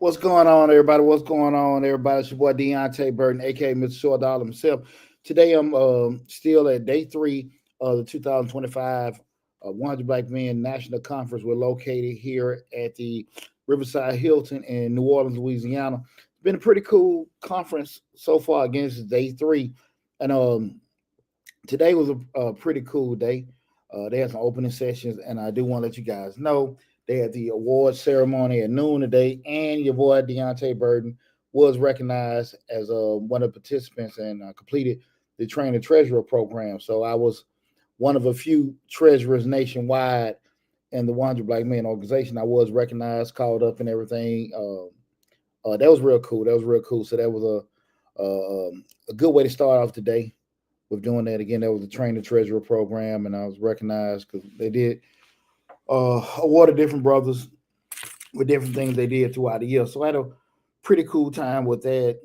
What's going on, everybody? What's going on, everybody? It's your boy Deonte Burden, aka Mr. Short Dollar himself. Today, I'm still at day three of the 2025 100 Black Men National Conference. We're located here at the Riverside Hilton in New Orleans, Louisiana. It's been a pretty cool conference so far. Again, this is day three, and today was a pretty cool day. They had some opening sessions, and I do want to let you guys know they had the award ceremony at noon today, and your boy Deontay Burden was recognized as one of the participants and completed the Train Treasurer program. So I was one of a few treasurers nationwide in the 100 Black Men organization. I was recognized, called up, and everything. That was real cool. That was real cool. So that was a good way to start off today with doing that. Again, that was the Train the Treasurer program, and I was recognized because they did awarded different brothers with different things they did throughout the year. So I had a pretty cool time with that.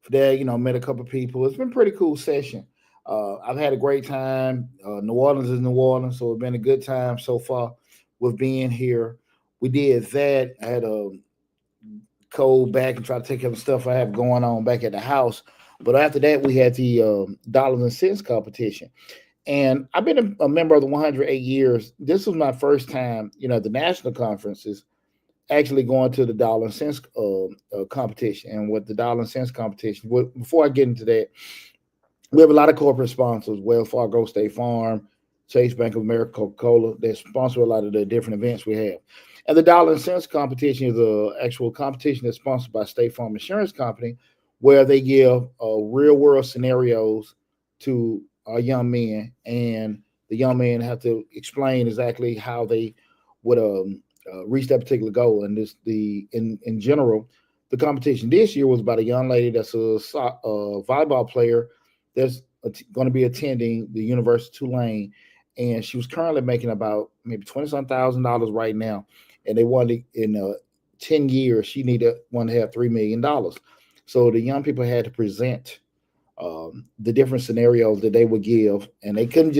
For that, met a couple of people. It's been a pretty cool session. I've had a great time. New Orleans is New Orleans, so it's been a good time so far with being here. We did that. I had a cold back and try to take care of the stuff I have going on back at the house. But after that, we had the dollars and cents competition. And I've been a member of the 108 years. This was my first time, the national conferences actually going to the dollar and cents competition. And with the dollar and cents competition, before I get into that, we have a lot of corporate sponsors: Wells Fargo, State Farm, Chase, Bank of America, Coca-Cola. They sponsor a lot of the different events we have. And the dollar and cents competition is an actual competition that's sponsored by State Farm Insurance Company, where they give real world scenarios to young men, and the young men have to explain exactly how they would reach that particular goal. And in general, the competition this year was about a young lady that's a volleyball player that's going to be attending the University of Tulane, and she was currently making about maybe 20 some thousand dollars right now, and they wanted in 10 years she wanted to have $3 million. So the young people had to present the different scenarios that they would give, and they had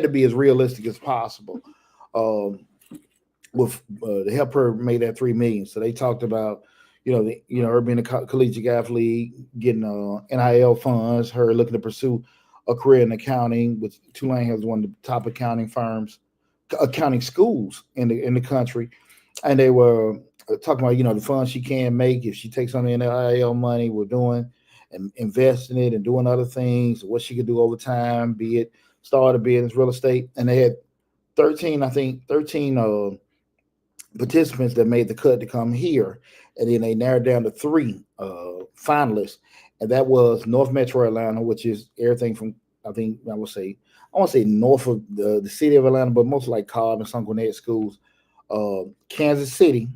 to be as realistic as possible um, with to help her make that 3 million. So they talked about, her being a collegiate athlete, getting NIL funds, her looking to pursue a career in accounting, which Tulane has one of the top accounting schools in the country, and they were talking about the funds she can make if she takes on the NIL money. We're doing and investing it and doing other things, what she could do over time, be it start a business, real estate. And they had 13 participants that made the cut to come here. And then they narrowed down to three finalists. And that was North Metro Atlanta, which is everything from, I want to say north of the city of Atlanta, but most like Cobb and Sun Gwinnett schools, Kansas City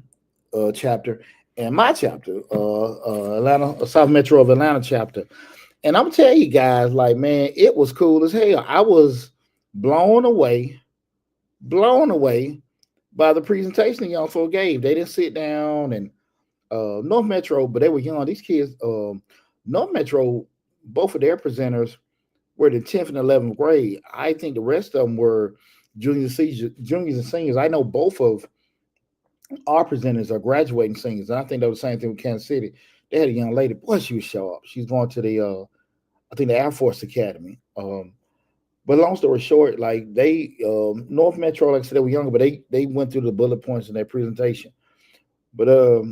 chapter, and my chapter, Atlanta, South Metro of Atlanta chapter. And I'm telling you guys, like, man, it was cool as hell. I was blown away, blown away by the presentation the young folk gave. They didn't sit down and North Metro, but they were young. These kids, North Metro, both of their presenters were in the 10th and 11th grade. I think the rest of them were juniors and seniors. I know both of our presenters are graduating seniors. And I think that was the same thing with Kansas City. They had a young lady, boy, she was sharp. She's going to I think the Air Force Academy. But long story short, like they, North Metro, like I said, they were younger, but they went through the bullet points in their presentation. But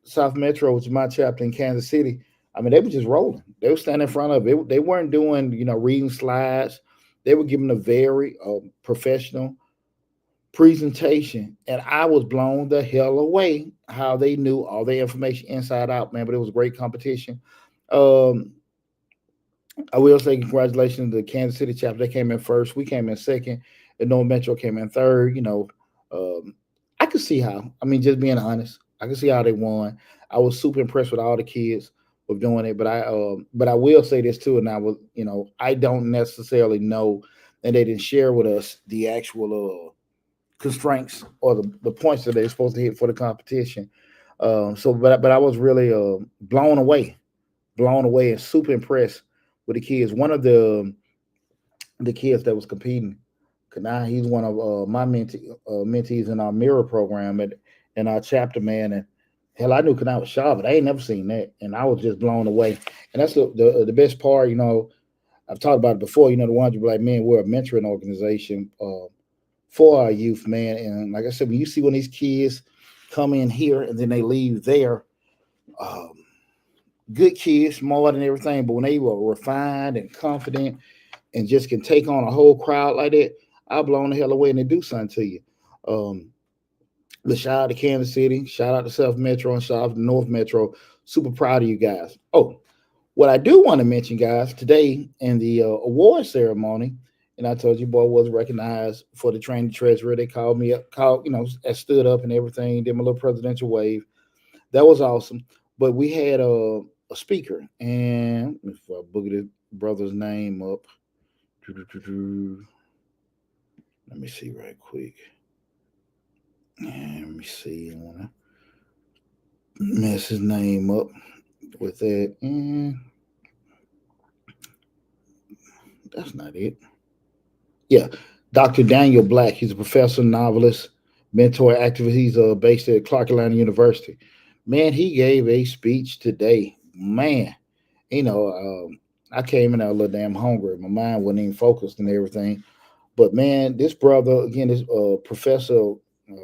South Metro, which is my chapter in Kansas City, I mean, they were just rolling. They were standing in front of it. They weren't doing, reading slides. They were giving a very professional presentation, and I was blown the hell away how they knew all their information inside out, man. But it was a great competition. Um, I will say congratulations to the Kansas City chapter. They came in first. We came in second. And North Metro came in third. I could see how. I mean, just being honest, I could see how they won. I was super impressed with all the kids with doing it. But I will say this too, and I don't necessarily know, and they didn't share with us the actual constraints or the points that they're supposed to hit for the competition. But I was really blown away, and super impressed with the kids. One of the kids that was competing, now he's one of my mentees in our mirror program in our chapter, man. And Hell, I knew Canal was sharp, but I ain't never seen that, and I was just blown away. And that's the best part. I've talked about it before. The 100 Black Men, we're a mentoring organization for our youth, man. And like I said, when these kids come in here and then they leave there, um, good kids, smart and everything, but when they were refined and confident and just can take on a whole crowd like that, I'll blown the hell away and they do something to you. Um, but shout out to Kansas City, shout out to South Metro, and shout out to North Metro. Super proud of you guys. Oh, what I do want to mention, guys, today in the award ceremony, and I told you, boy, was recognized for the training treasurer. They called me up, I stood up and everything, did my little presidential wave. That was awesome. But we had a speaker, and if I boogie the brother's name up, let me see right quick. Let me see. I want to mess his name up with that. That's not it. Yeah, Dr. Daniel Black. He's a professor, novelist, mentor, activist. He's based at Clark Atlanta University. Man, he gave a speech today. Man, I came in there a little damn hungry. My mind wasn't even focused and everything. But man, this brother again, this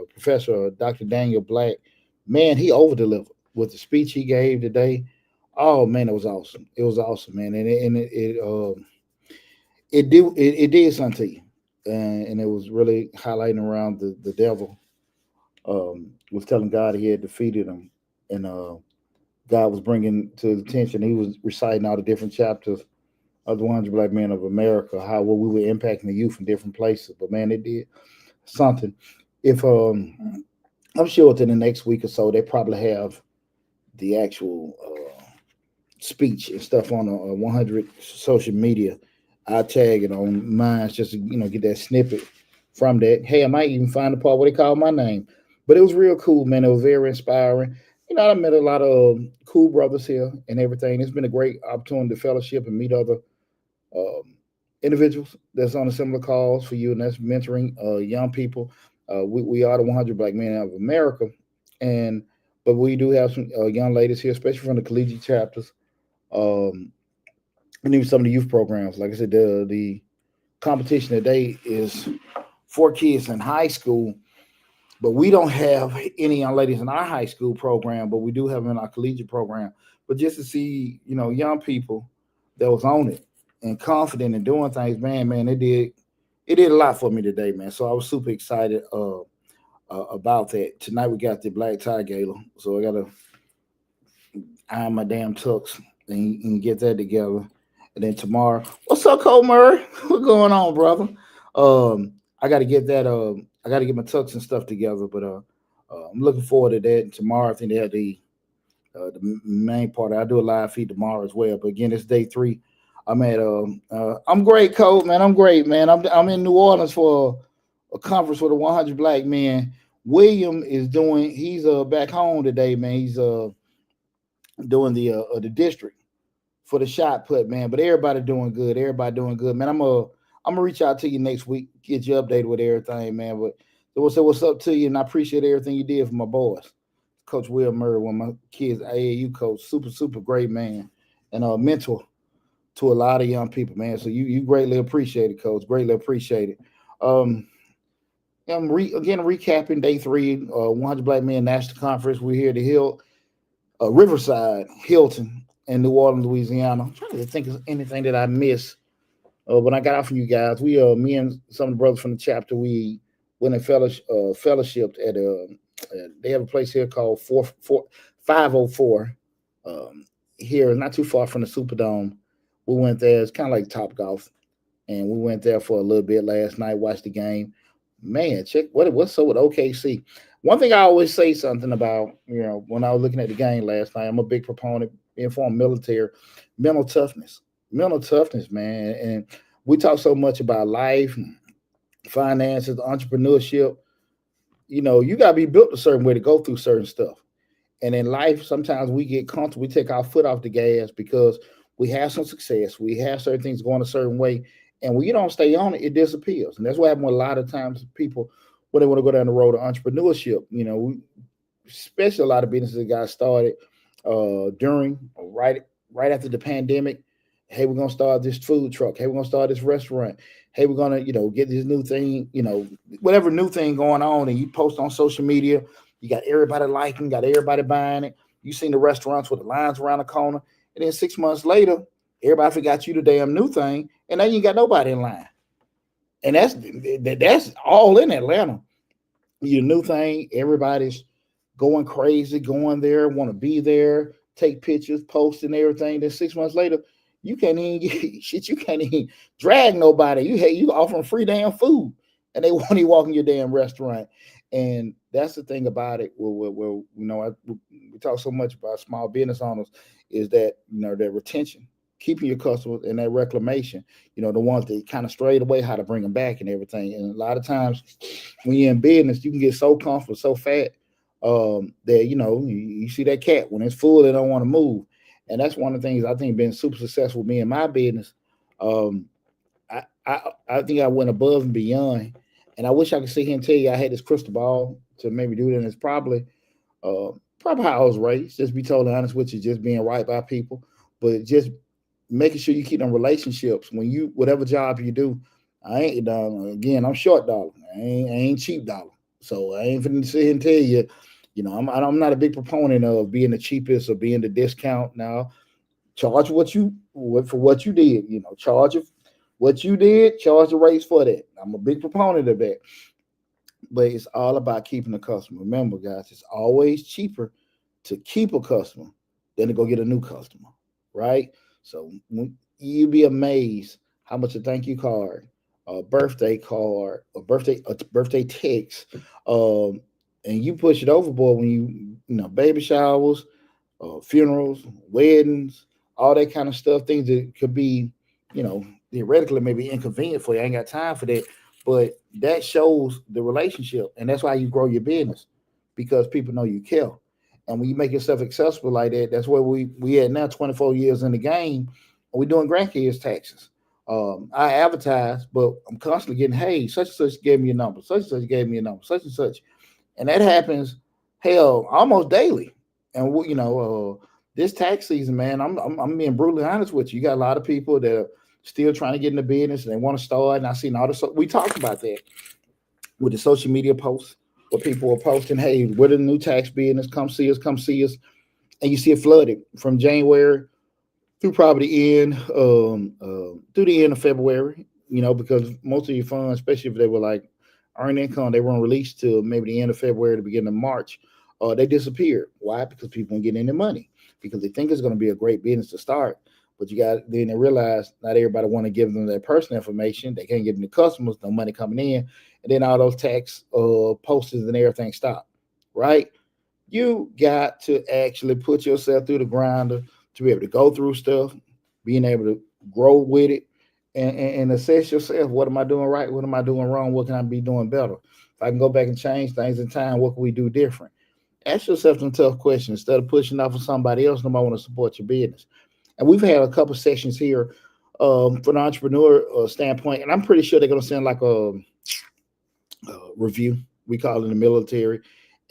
Professor Dr. Daniel Black, man, he over delivered with the speech he gave today. Oh man, it was awesome. It was awesome, man, it did something to you, and it was really highlighting around the devil. Was telling God he had defeated him, and God was bringing to his attention. He was reciting all the different chapters of the 100 Black Men of America, how what we were impacting the youth in different places. But man, it did something. If I'm sure within the next week or so, they probably have the actual speech and stuff on 100 social media. I'll tag it on mine just to get that snippet from that. Hey, I might even find the part where they call my name. But it was real cool, man. It was very inspiring. I met a lot of cool brothers here and everything. It's been a great opportunity to fellowship and meet other um, individuals that's on a similar cause for you, and that's mentoring young people. We are the 100 Black Men of America, and but we do have some young ladies here, especially from the collegiate chapters, um, and even some of the youth programs. Like I said, the competition today is for kids in high school, but we don't have any young ladies in our high school program, but we do have them in our collegiate program. But just to see, young people that was on it and confident in doing things, man, it did a lot for me today, man. So I was super excited about that. Tonight we got the Black Tie Gala, so I gotta iron my damn tux and get that together. And then tomorrow, what's up, Cole Murray? What's going on, brother? I got to get that. I got to get my tux and stuff together. But I'm looking forward to that. And tomorrow, I think they have the main part. I do a live feed tomorrow as well. But again, it's day 3. I'm great, Cole, man. I'm great, man. I'm in New Orleans for a conference with the 100 Black Men. William is doing. He's back home today, man. He's doing the district for the shot put, man. But everybody doing good. Everybody doing good, man. I'm gonna reach out to you next week, get you updated with everything, man. But so what's up to you, and I appreciate everything you did for my boys. Coach Will Murray, one of my kids, AAU coach, super great man, and a mentor to a lot of young people, man. So you greatly appreciate it, Coach. Greatly appreciate it. Um, I'm again recapping day 3, 100 Black Men National Conference. We're here to Riverside, Hilton, in New Orleans, Louisiana. I'm trying to think of anything that I missed. When I got out from you guys, me and some of the brothers from the chapter, we went and fellowshipped at they have a place here called 504 here, not too far from the Superdome. We went there. It's kind of like Top Golf, and we went there for a little bit last night, watched the game. Man, check what's up with OKC. One thing I always say something about, when I was looking at the game last night, I'm a big proponent, being former military, mental toughness. Mental toughness, man. And we talk so much about life, finances, entrepreneurship. You got to be built a certain way to go through certain stuff. And in life, sometimes we get comfortable. We take our foot off the gas because we have some success. We have certain things going a certain way. And when you don't stay on it, it disappears. And that's what happens with a lot of times people when they want to go down the road of entrepreneurship. especially a lot of businesses that got started during or right after the pandemic. Hey, we're gonna start this food truck. Hey, we're gonna start this restaurant. Hey, we're gonna get this new thing. Whatever new thing going on, and you post on social media. You got everybody liking, got everybody buying it. You seen the restaurants with the lines around the corner, and then 6 months later, everybody forgot you the damn new thing, and now you ain't got nobody in line. And that's all in Atlanta. Your new thing, everybody's going crazy, going there, want to be there, take pictures, post and everything. Then 6 months later, you can't even get shit. You can't even drag nobody. You offering free damn food, and they won't even walk in your damn restaurant. And that's the thing about it. We talk so much about small business owners is that their retention, keeping your customers, and that reclamation. The ones that kind of strayed away, how to bring them back and everything. And a lot of times when you're in business, you can get so comfortable, so fat that you see that cat when it's full, they don't want to move. And that's one of the things I think been super successful with me in my business. Um, I think I went above and beyond, and I wish I could sit here and tell you I had this crystal ball to maybe do it. And it's uh, probably how I was raised. Just be totally honest with you, just being right by people, but just making sure you keep them relationships when you whatever job you do. I ain't again. I'm short dollar. I ain't cheap dollar. So I ain't finna sit here and tell you. I'm not a big proponent of being the cheapest or being the discount. Now, charge for what you did. Charge what you did. Charge the rates for that. I'm a big proponent of that. But it's all about keeping the customer. Remember, guys, it's always cheaper to keep a customer than to go get a new customer, right? So you'd be amazed how much a thank you card, a birthday card, a birthday text, um, and you push it overboard when baby showers, funerals, weddings, all that kind of stuff. Things that could be, theoretically maybe inconvenient for you. I ain't got time for that, but that shows the relationship, and that's why you grow your business because people know you care. And when you make yourself accessible like that, that's where we at now. 24 years in the game, and we doing grandkids taxes. I advertise, but I'm constantly getting, hey, such and such gave me a number, such and such gave me a number, such and such, and that happens, hell, almost daily. And this tax season, man, I'm being brutally honest with you. You got a lot of people that are still trying to get in the business and they want to start. And I seen all this. We talked about that with the social media posts where people are posting, hey, we're the new tax business. Come see us. Come see us. And you see it flooded from January through probably the end, through the end of February. Because most of your funds, especially if they were like earned income, they weren't released till maybe the end of February, the beginning of March. They disappeared. Why? Because people weren't getting any money because they think it's going to be a great business to start. But then they realize not everybody want to give them their personal information. They can't give them the customers, no money coming in, and then all those tax posters and everything stop. Right? You got to actually put yourself through the grinder to be able to go through stuff, being able to grow with it, and assess yourself. What am I doing right? What am I doing wrong? What can I be doing better? If I can go back and change things in time, what can we do different? Ask yourself some tough questions instead of pushing off on somebody else. Nobody want to support your business. And we've had a couple sessions here from an entrepreneur standpoint, and I'm pretty sure they're going to send like a review. We call it in the military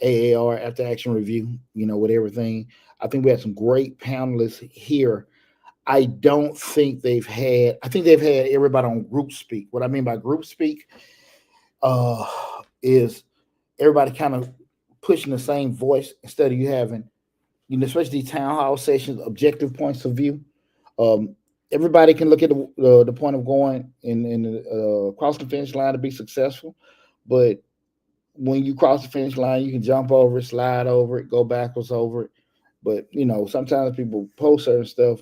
AAR, after action review. With everything. I think we had some great panelists here. I don't think they've had. I think they've had everybody on group speak. What I mean by group speak uh, is everybody kind of pushing the same voice instead of you having, especially town hall sessions, objective points of view. Um, Everybody can look at the point of going in the cross the finish line to be successful, but when you cross the finish line, you can jump over it, slide over it, go backwards over it. But sometimes people post certain stuff,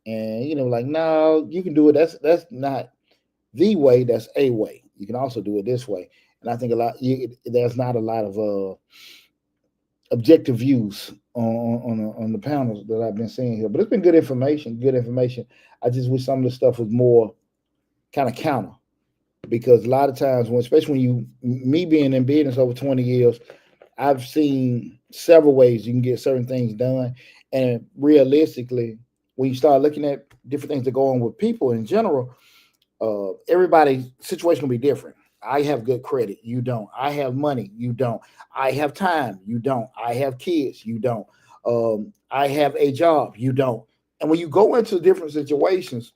and like, no, you can do it. That's not the way. That's a way. You can also do it this way. And I think there's not a lot of objective views on the panels that I've been seeing here. But it's been good information. Good information. I just wish some of the stuff was more kind of counter because a lot of times, especially me being in business over 20 years, I've seen several ways you can get certain things done. And realistically, when you start looking at different things that go on with people in general, everybody's situation will be different. I have good credit. You don't. I have money. You don't. I have time. You don't. I have kids. You don't. I have a job. You don't. And when you go into different situations,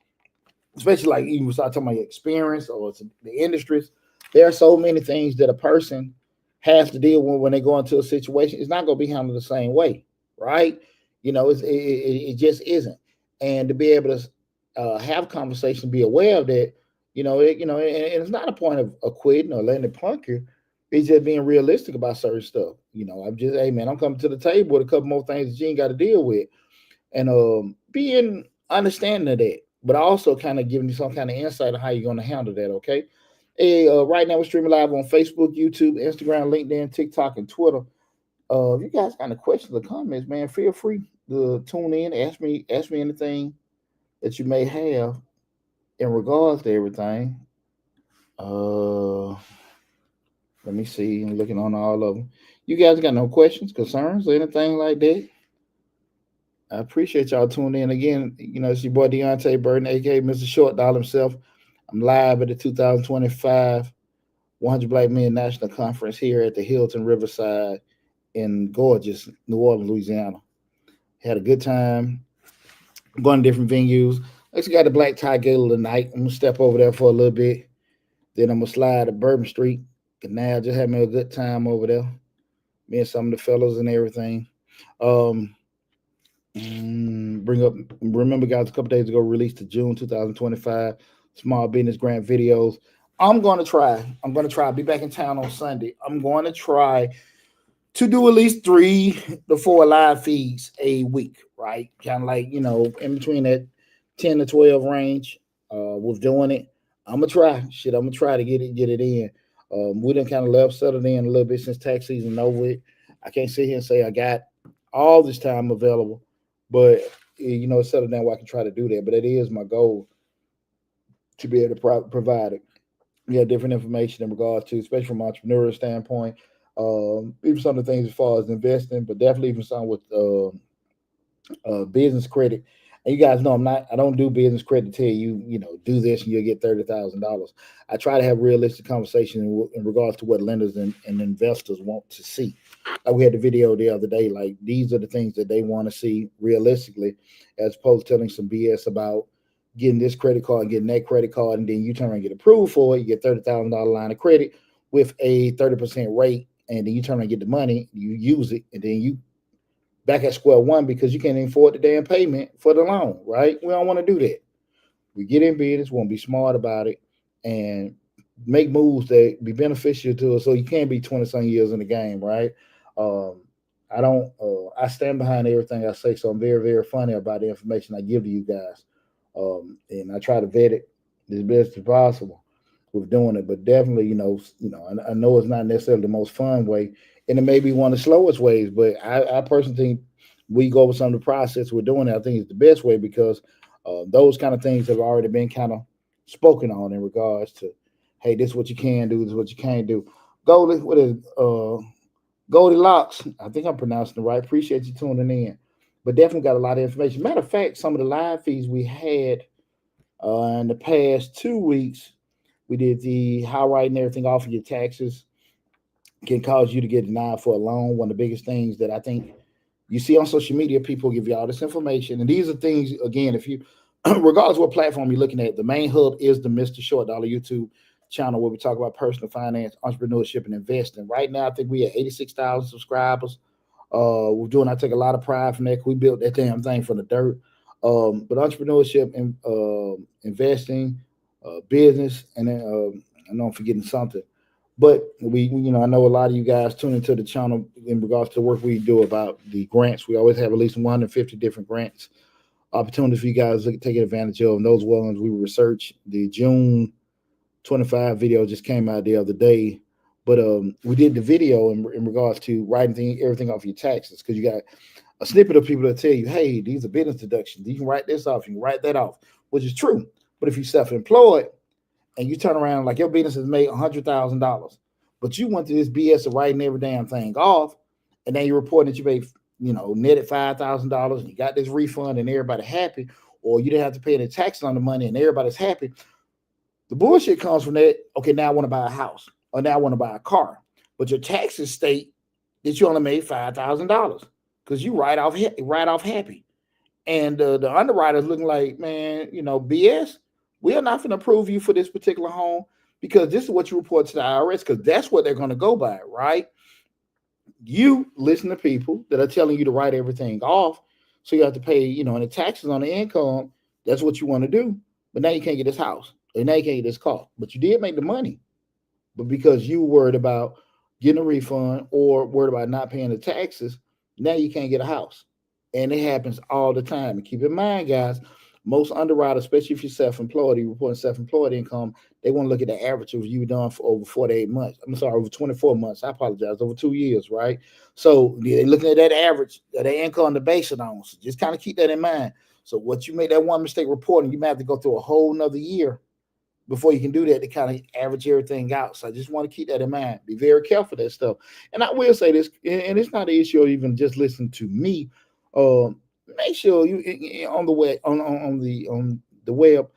especially like even we start talking about your experience or the industries, there are so many things that a person has to deal with when they go into a situation. It's not going to be handled the same way, right? It just isn't. And to be able to have conversation, be aware of that, and it's not a point of quitting or letting it punk you. It's just being realistic about certain stuff. I'm just, hey man, I'm coming to the table with a couple more things that you ain't got to deal with, and being understanding of that, but also kind of giving you some kind of insight on how you're going to handle that. Okay. Hey, right now we're streaming live on Facebook, YouTube, Instagram, LinkedIn, TikTok, and Twitter. If you guys got any questions or comments, man, feel free to tune in. Ask me anything that you may have in regards to everything. Let me see. I'm looking on all of them. You guys got no questions, concerns, or anything like that? I appreciate y'all tuning in again. It's your boy Deonte Burden, aka Mr. Short Dollar himself. I'm live at the 2025 100 Black Men National Conference here at the Hilton Riverside in gorgeous New Orleans, Louisiana. Had a good time. I'm going to different venues. Actually got the Black Tie Gala tonight. I'm gonna step over there for a little bit. Then I'm gonna slide to Bourbon Street. Now just having a good time over there. Me and some of the fellas and everything. Remember, guys, a couple days ago released the June 2025 small business grant videos. I'm going to try. I'll be back in town on Sunday. I'm going to try to do at least 3 to 4 live feeds a week, right? Kind of like, in between that 10 to 12 range with doing it. I'm going to try to get it in. We done kind of settled in a little bit since tax season over it. I can't sit here and say I got all this time available, but settle down where I can try to do that. But it is my goal to be able to provide it. Different information in regards to, especially from an entrepreneurial standpoint, even some of the things as far as investing, but definitely even some with business credit. And you guys know I don't do business credit to tell you, do this and you'll get $30,000. I try to have realistic conversation in regards to what lenders and investors want to see. We had the video the other day, like these are the things that they want to see realistically, as opposed to telling some BS about getting this credit card and getting that credit card, and then you turn around and get approved for it. You get $30,000 line of credit with a 30% rate, and then you turn around and get the money, you use it, and then you back at square one because you can't even afford the damn payment for the loan, right? We don't want to do that. We get in business, we want to be smart about it, and make moves that be beneficial to us so you can't be 20-some years in the game, right? I stand behind everything I say, so I'm very, very funny about the information I give to you guys. And I try to vet it as best as possible with doing it, but definitely, I know it's not necessarily the most fun way, and it may be one of the slowest ways, but I personally think we go over some of the process we're doing it. I think it's the best way because those kind of things have already been kind of spoken on in regards to, hey, this is what you can do, this is what you can't do. Goldilocks, I think I'm pronouncing it right. Appreciate you tuning in. But definitely got a lot of information. Matter of fact, some of the live feeds we had in the past 2 weeks, we did the how writing everything off of your taxes can cause you to get denied for a loan. One of the biggest things that I think you see on social media, people give you all this information. And these are things, again, if you, regardless of what platform you're looking at, the main hub is the Mr. Short Dollar YouTube channel where we talk about personal finance, entrepreneurship, and investing. Right now, I think we have 86,000 subscribers. I take a lot of pride from that. We built that damn thing from the dirt. But entrepreneurship and investing, business, and then I know I'm forgetting something. But I know a lot of you guys tune into the channel in regards to the work we do about the grants. We always have at least 150 different grants opportunities for you guys to take advantage of. And those ones we research. The June 25 video just came out the other day. But we did the video in regards to writing everything off your taxes, because you got a snippet of people that tell you, hey, these are business deductions. You can write this off. You can write that off, which is true. But if you're self-employed and you turn around like your business has made $100,000, but you went through this BS of writing every damn thing off, and then you're reporting that you made, netted $5,000 and you got this refund and everybody happy, or you didn't have to pay any taxes on the money and everybody's happy. The bullshit comes from that. Okay, now I want to buy a house, or now I want to buy a car, but your taxes state that you only made $5,000 because you write off happy, and the underwriter's looking like, man, BS. We are not going to approve you for this particular home because this is what you report to the IRS because that's what they're going to go by, right? You listen to people that are telling you to write everything off, so you have to pay, and the taxes on the income. That's what you want to do, but now you can't get this house, and now you can't get this car. But you did make the money, but because you worried about getting a refund or worried about not paying the taxes, now you can't get a house. And it happens all the time. And keep in mind, guys, most underwriters, especially if you're self-employed, you're reporting self-employed income, they want to look at the average of you done for over 48 months. I'm sorry, over 24 months. I apologize, over 2 years, right? So they're looking at that average, that income to base it on. So just kind of keep that in mind. So what you made that one mistake reporting, you might have to go through a whole nother year before you can do that to kind of average everything out. So I just want to keep that in mind. Be very careful of that stuff. And I will say this, and it's not an issue of even just listen to me. Make sure you on the web on the web.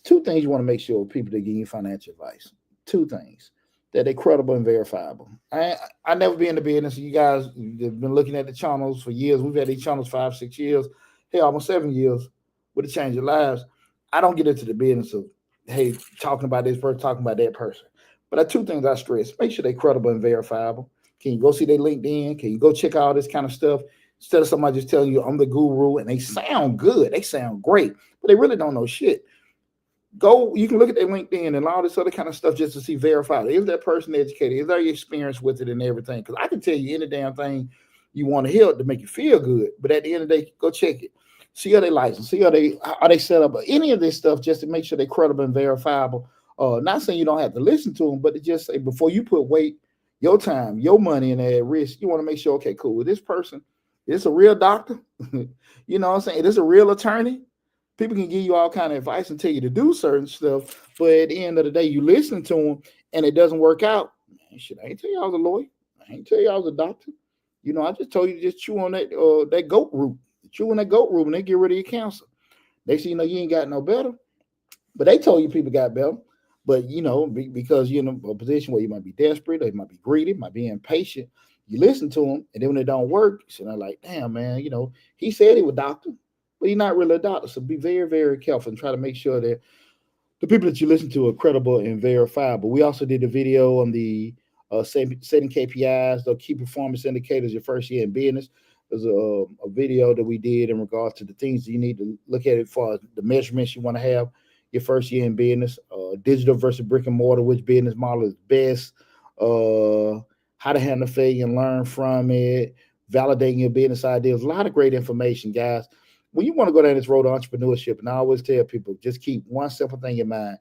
Two things you want to make sure people that give you financial advice. Two things that they're credible and verifiable. I never been in the business. You guys have been looking at the channels for years. We've had these channels 5, 6 years, almost 7 years. With a change of lives. I don't get into the business of talking about this person, talking about that person. But two things I stress: make sure they're credible and verifiable. Can you go see their LinkedIn? Can you go check out all this kind of stuff? Instead of somebody just telling you I'm the guru and they sound good, they sound great, but they really don't know shit. You can look at their LinkedIn and all this other kind of stuff just to see verified. Is that person educated? Is there your experience with it and everything? Because I can tell you any damn thing you want to hear to make you feel good, but at the end of the day, go check it. See how they license, see how they set up, any of this stuff just to make sure they're credible and verifiable. Not saying you don't have to listen to them, but to just say before you put your time, your money in at risk, you want to make sure, okay, cool, with this person, is a real doctor? You know what I'm saying? Is this a real attorney? People can give you all kind of advice and tell you to do certain stuff, but at the end of the day, you listen to them and it doesn't work out. Man, shit, I ain't tell you I was a lawyer. I ain't tell you I was a doctor. I just told you to just chew on that goat root. Chew on that goat root and they get rid of your cancer. They say, you ain't got no better. But they told you people got better. But, because you're in a position where you might be desperate, or you might be greedy, might be impatient. You listen to them, and then when it don't work, so they're like, damn, man, he said he was a doctor, but he's not really a doctor. So be very, very careful and try to make sure that the people that you listen to are credible and verifiable. We also did a video on the setting KPIs, the key performance indicators your first year in business. There's a video that we did in regards to the things that you need to look at it for the measurements you want to have your first year in business, digital versus brick and mortar, which business model is best, how to handle failure and learn from it, validating your business ideas. A lot of great information, guys. When you want to go down this road of entrepreneurship, and I always tell people, just keep one simple thing in mind.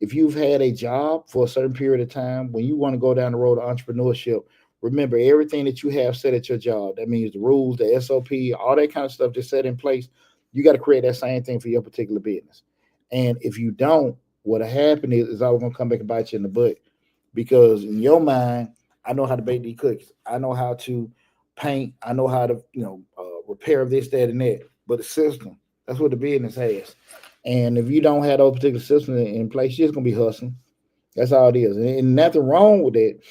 If you've had a job for a certain period of time, when you want to go down the road of entrepreneurship, remember everything that you have set at your job. That means the rules, the SOP, all that kind of stuff that's set in place. You got to create that same thing for your particular business. And if you don't, what'll happen is always going to come back and bite you in the butt. Because in your mind, I know how to bake these cookies. I know how to paint. I know how to, repair this, that, and that. But the system, that's what the business has. And if you don't have those particular systems in place, you're just going to be hustling. That's all it is. And nothing wrong with it.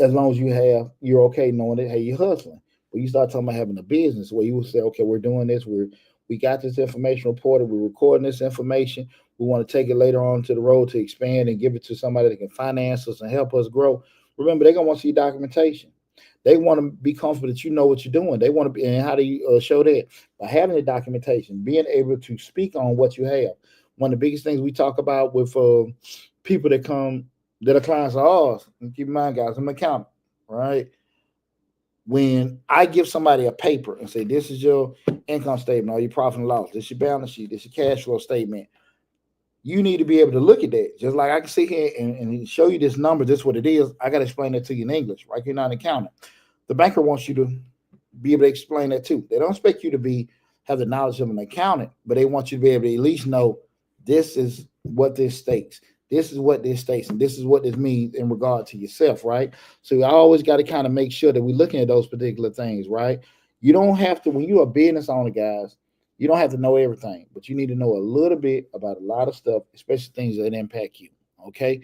As long as you're okay knowing that, hey, you're hustling. But you start talking about having a business where you will say, okay, we're doing this. We got this information reported. We're recording this information. We want to take it later on to the road to expand and give it to somebody that can finance us and help us grow. Remember, they're going to want to see documentation. They want to be comfortable that you know what you're doing. They want to be, and how do you show that? By having the documentation, being able to speak on what you have. One of the biggest things we talk about with people that are clients of ours, and keep in mind, guys, I'm an accountant, right? When I give somebody a paper and say, this is your income statement or your profit and loss, this is your balance sheet, this is your cash flow statement, you need to be able to look at that. Just like I can sit here and show you this number, this is what it is. I got to explain that to you in English, right? You're not an accountant. The banker wants you to be able to explain that too. They don't expect you to have the knowledge of an accountant, but they want you to be able to at least know this is what this states. This is what this states, and this is what this means in regard to yourself, right? So you always got to kind of make sure that we're looking at those particular things, right? You don't have to, when you're a business owner, guys, You don't have to know everything, but you need to know a little bit about a lot of stuff, especially things that impact you. Okay,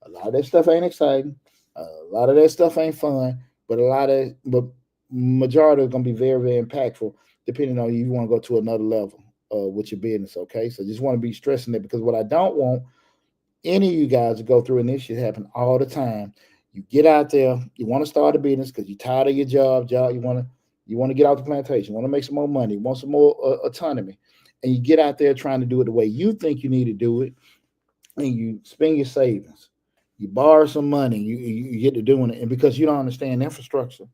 a lot of that stuff ain't exciting. A lot of that stuff ain't fun, but majority is gonna be very, very impactful. Depending on you want to go to another level with your business. Okay, so just want to be stressing that because what I don't want any of you guys to go through, and this shit happen all the time. You get out there, you want to start a business because you're tired of your job. You want to get out the plantation, want to make some more money, want some more autonomy, and you get out there trying to do it the way you think you need to do it, and you spend your savings, you borrow some money, you get to doing it, and because you don't understand the infrastructure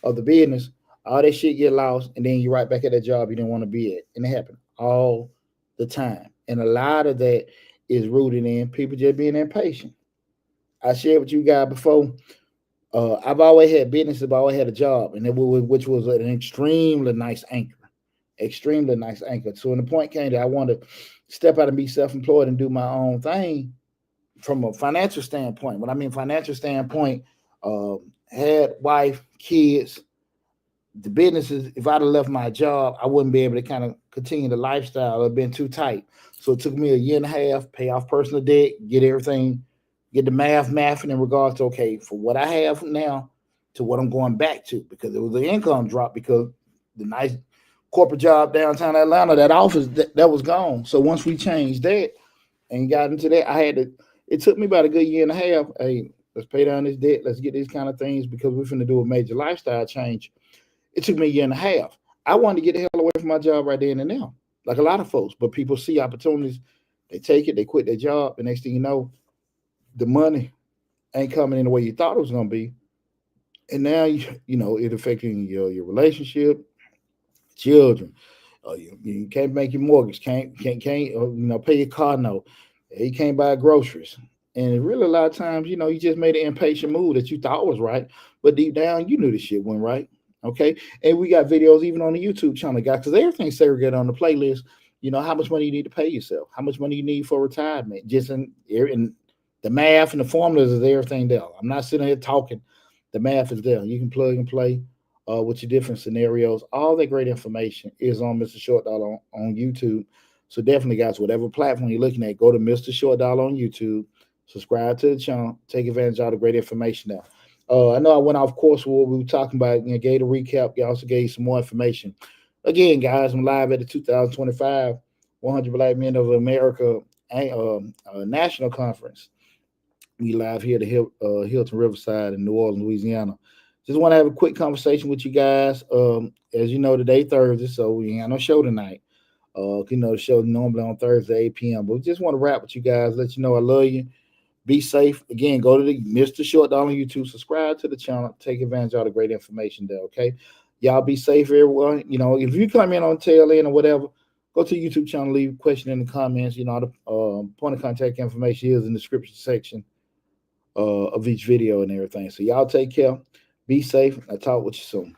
of the business, all that shit get lost, and then you're right back at that job you didn't want to be at, and it happens all the time, and a lot of that is rooted in people just being impatient. I shared with you guys before. I've always had business. I've always had a job, and which was an extremely nice anchor, extremely nice anchor. So when the point came that I wanted to step out and be self-employed and do my own thing from a financial standpoint. When I mean financial standpoint, had wife, kids, the businesses. If I'd have left my job, I wouldn't be able to kind of continue the lifestyle. It'd been too tight. So it took me a year and a half, pay off personal debt, get everything, get the mathing in regards to okay, for what I have now to what I'm going back to because it was an income drop because the nice corporate job downtown Atlanta, that office that was gone. So once we changed that and got into that, I had to. It took me about a good year and a half. Hey, let's pay down this debt. Let's get these kind of things because we're finna do a major lifestyle change. It took me a year and a half. I wanted to get the hell away from my job right then and now, like a lot of folks. But people see opportunities, they take it, they quit their job, and next thing you know, the money ain't coming in the way you thought it was gonna be, and now you know it affecting your relationship, children. You can't make your mortgage, can't pay your car note. You can't buy groceries, and really a lot of times you just made an impatient move that you thought was right, but deep down you knew the shit went right. Okay, and we got videos even on the YouTube channel, guys, because everything's segregated on the playlist. How much money you need to pay yourself, how much money you need for retirement, just in the math and the formulas is everything there. I'm not sitting here talking. The math is there. You can plug and play with your different scenarios. All that great information is on Mr. Short Dollar on YouTube. So definitely, guys, whatever platform you're looking at, go to Mr. Short Dollar on YouTube. Subscribe to the channel. Take advantage of all the great information there. I know I went off course with what we were talking about. Gave a recap. You also gave some more information. Again, guys, I'm live at the 2025 100 Black Men of America National Conference. We live here at the Hilton Riverside in New Orleans, Louisiana. Just want to have a quick conversation with you guys. As you know, today Thursday, so we ain't got no show tonight. The show normally on Thursday, 8 p.m. But we just want to wrap with you guys, let you know I love you. Be safe. Again, go to the Mr. Short Dollar on YouTube, subscribe to the channel, take advantage of all the great information there, okay? Y'all be safe, everyone. If you come in on tail end or whatever, go to the YouTube channel, leave a question in the comments. The point of contact information is in the description section of each video and everything. So y'all take care. Be safe. I'll talk with you soon.